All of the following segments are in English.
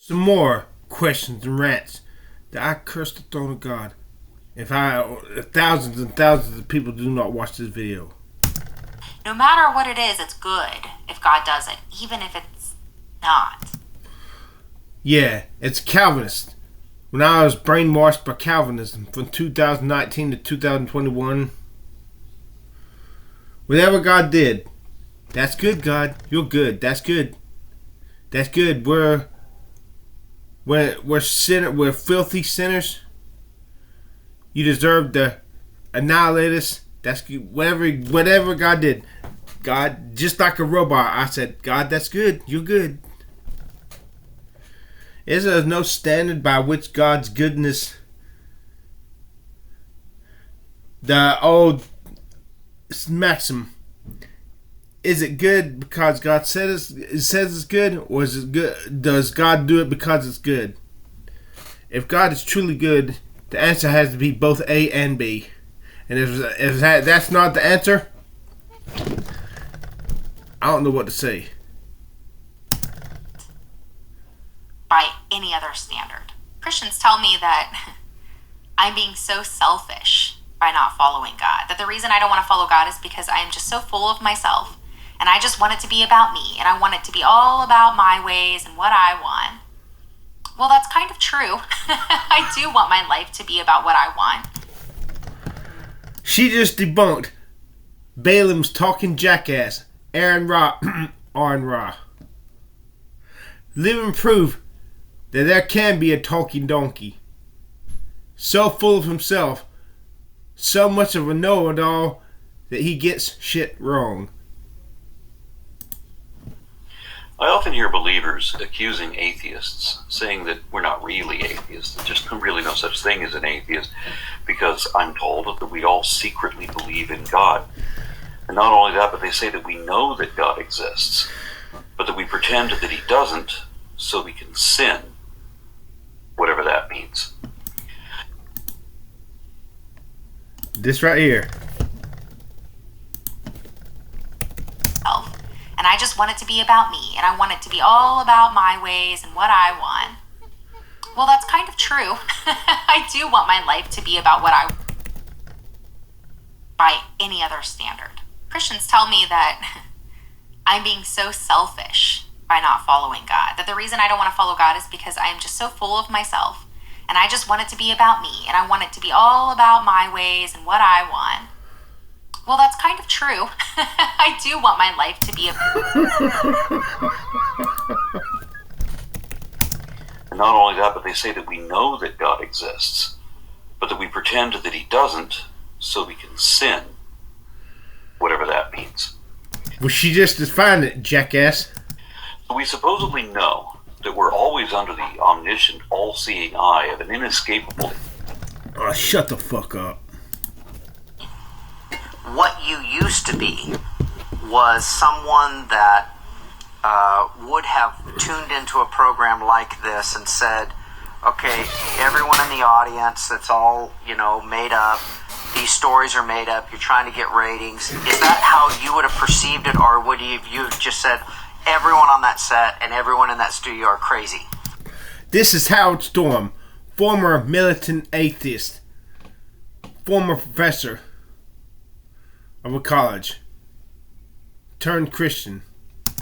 Some more questions and rants that I curse the throne of God if thousands and thousands of people do not watch this video. No matter what it is, it's good if God does it, even if it's not. Yeah, it's Calvinist. When I was brainwashed by Calvinism from 2019 to 2021, whatever God did, that's good, God. You're good. That's good. That's good. We're filthy sinners. You deserve to annihilate us. That's good. Whatever God did. God, just like a robot, I said, God, that's good. You're good. Is there no standard by which God's goodness, the old maxim, is it good because God says it's good, or is it good? Does God do it because it's good? If God is truly good, the answer has to be both A and B. And if that's not the answer, I don't know what to say. By any other standard. Christians tell me that I'm being so selfish by not following God. That the reason I don't want to follow God is because I am just so full of myself. And I just want it to be about me. And I want it to be all about my ways and what I want. Well, that's kind of true. I do want my life to be about what I want. She just debunked Balaam's talking jackass, Aron Ra. Aron Ra. Living proof that there can be a talking donkey. So full of himself, so much of a know-it-all that he gets shit wrong. I often hear believers accusing atheists, saying that we're not really atheists, there's just really no such thing as an atheist, because I'm told that we all secretly believe in God. And not only that, but they say that we know that God exists, but that we pretend that he doesn't so we can sin, whatever that means. This right here. And I just want it to be about me, and I want it to be all about my ways and what I want. Well, that's kind of true. I do want my life to be about what I want. By any other standard. Christians tell me that I'm being so selfish by not following God. That the reason I don't want to follow God is because I am just so full of myself. And I just want it to be about me, and I want it to be all about my ways and what I want. Well, that's kind of true. I do want my life to be And not only that, but they say that we know that God exists, but that we pretend that he doesn't so we can sin, whatever that means. Well, she just defined it, jackass. So we supposedly know that we're always under the omniscient, all-seeing eye of an inescapable... Oh, shut the fuck up. What you used to be was someone that would have tuned into a program like this and said, okay, everyone in the audience, that's all, made up. These stories are made up. You're trying to get ratings. Is that how you would have perceived it, or would you have just said everyone on that set and everyone in that studio are crazy? This is Howard Storm, former militant atheist, former professor of a college, turned Christian.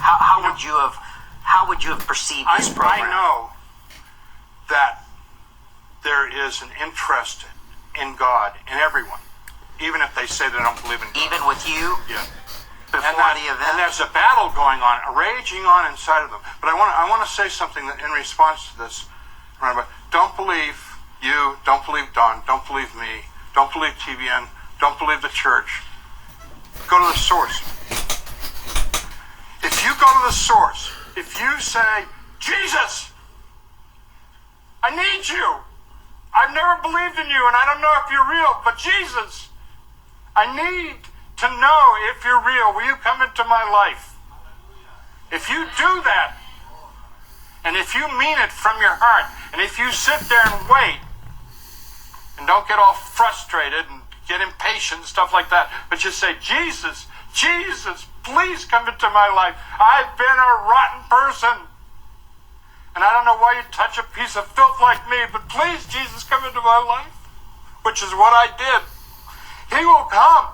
How would you have perceived this program? I know that there is an interest in God in everyone, even if they say they don't believe in God. Even with you? Yeah. Before the event? And there's a battle going on, raging on inside of them. But I want to say something in response to this. Remember, don't believe you, don't believe Don, don't believe me, don't believe TBN, don't believe the church. Go to the source. If you go to the source, if you say, Jesus, I need you. I've never believed in you, and I don't know if you're real, but Jesus, I need to know if you're real. Will you come into my life? If you do that, and if you mean it from your heart, and if you sit there and wait, and don't get all frustrated and get impatient, stuff like that, but just say, Jesus, Jesus, please come into my life. I've been a rotten person. And I don't know why you touch a piece of filth like me, but please, Jesus, come into my life, which is what I did. He will come.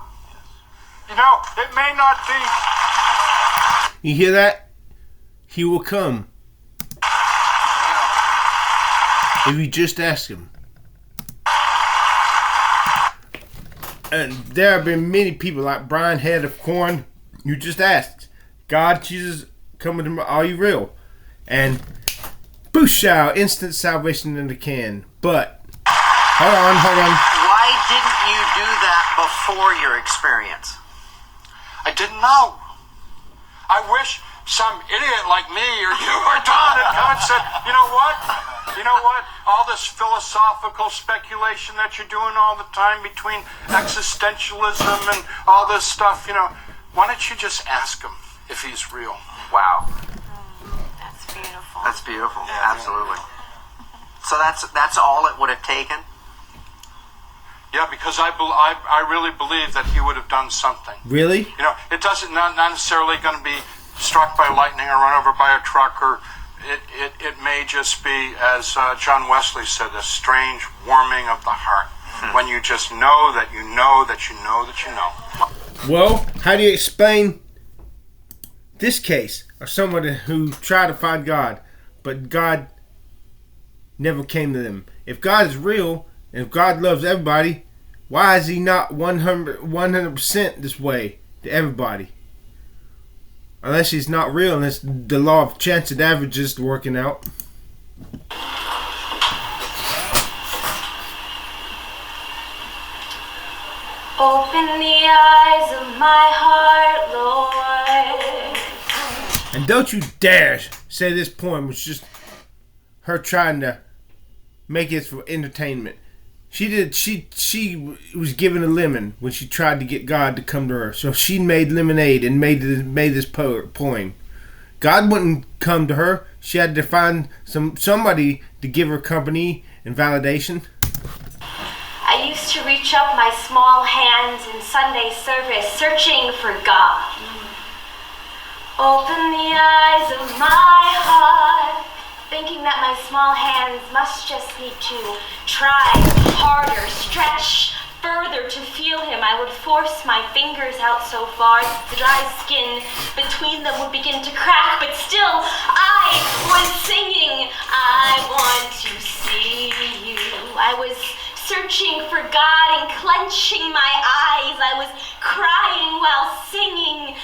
You know, it may not be. You hear that? He will come. If you just ask him. And there have been many people like Brian Head of Corn. You just asked, God, Jesus, come into my, are you real? And booshah, instant salvation in the can. But hold on. Why didn't you do that before your experience? I didn't know. I wish some idiot like me or you or Don had come and said, you know what? All this philosophical speculation that you're doing all the time between existentialism and all this stuff, why don't you just ask him if he's real? Wow. That's beautiful. That's beautiful. Yeah, absolutely. So that's all it would have taken? Yeah, because I really believe that he would have done something. Really? It doesn't not necessarily going to be struck by lightning or run over by a truck, or it may just be, as John Wesley said, a strange warming of the heart when you just know that you know that you know that you know. Well, how do you explain this case of someone who tried to find God, but God never came to them? If God is real, and if God loves everybody, why is he not 100% this way to everybody? Unless he's not real, unless the law of chance and averages is working out. Open the eyes of my heart, Lord. And don't you dare say this poem was just her trying to make it for entertainment. She was given a lemon when she tried to get God to come to her. So she made lemonade and made this poem. God wouldn't come to her. She had to find somebody to give her company and validation. I used to reach up my small hands in Sunday service, searching for God. Open the eyes of my heart, thinking that my small hands must just need to try harder, stretch further to feel him. I would force my fingers out so far that the dry skin between them would begin to crack, but still I was singing, I want to see you. I was searching for God and clenching my eyes. I was crying while singing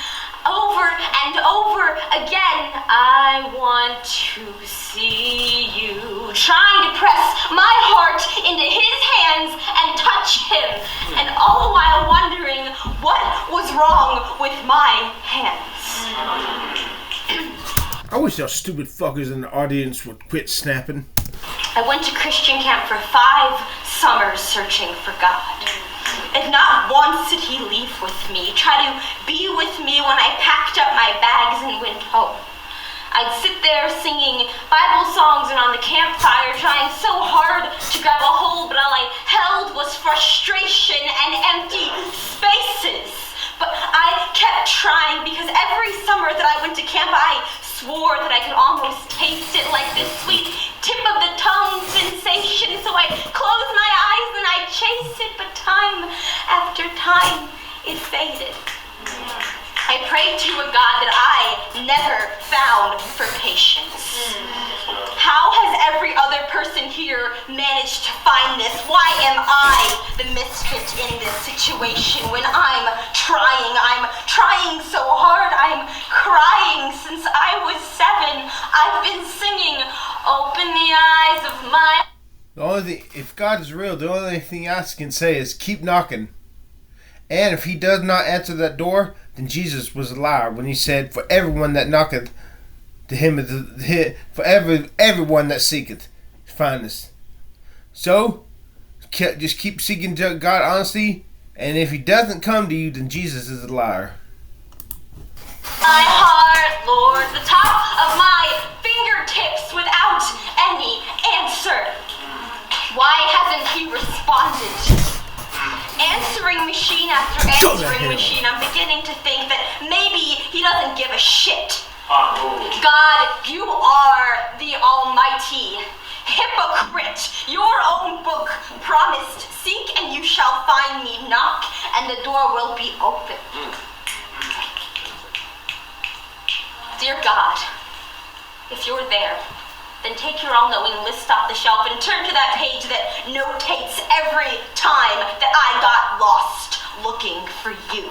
over and over again, I want to see you. Trying to press my heart into his hands and touch him, and all the while wondering what was wrong with my hands. I wish y'all stupid fuckers in the audience would quit snapping. I went to Christian camp for 5 summers searching for God. And not once did he leave with me, try to be with me when I packed up my bags and went home. I'd sit there singing Bible songs and on the campfire, trying so hard to grab a hold, but all I held was frustration and empty spaces. But I kept trying because every summer that I went to camp, I swore that I could almost taste it, like this sweet tip of the tongue sensation. So I closed my eyes and I chased it, but time after time, it faded. I prayed to a God that I never found for patience. How has every other person here managed to find this? Why am I the misfit in this situation when I'm trying so hard, I'm crying since I was 7. I've been singing, open the eyes of my... If God is real, the only thing I can say is keep knocking. And if he does not answer that door, then Jesus was a liar when he said, for everyone that knocketh to him, for everyone that seeketh, findeth. So, just keep seeking God honestly, and if he doesn't come to you, then Jesus is a liar. My heart, Lord, the top of my fingertips without any answer. Why hasn't he responded? Answering machine after answering machine, I'm beginning to think that maybe he doesn't give a shit. God, you are the Almighty. Hypocrite, your own book promised, seek and you shall find me, knock and the door will be open. Dear God, if you're there, then take your all-knowing list off the shelf and turn to that page that notates every time that I got lost looking for you.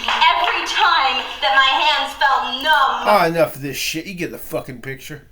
Every time that my hands felt numb. Enough of this shit. You get the fucking picture.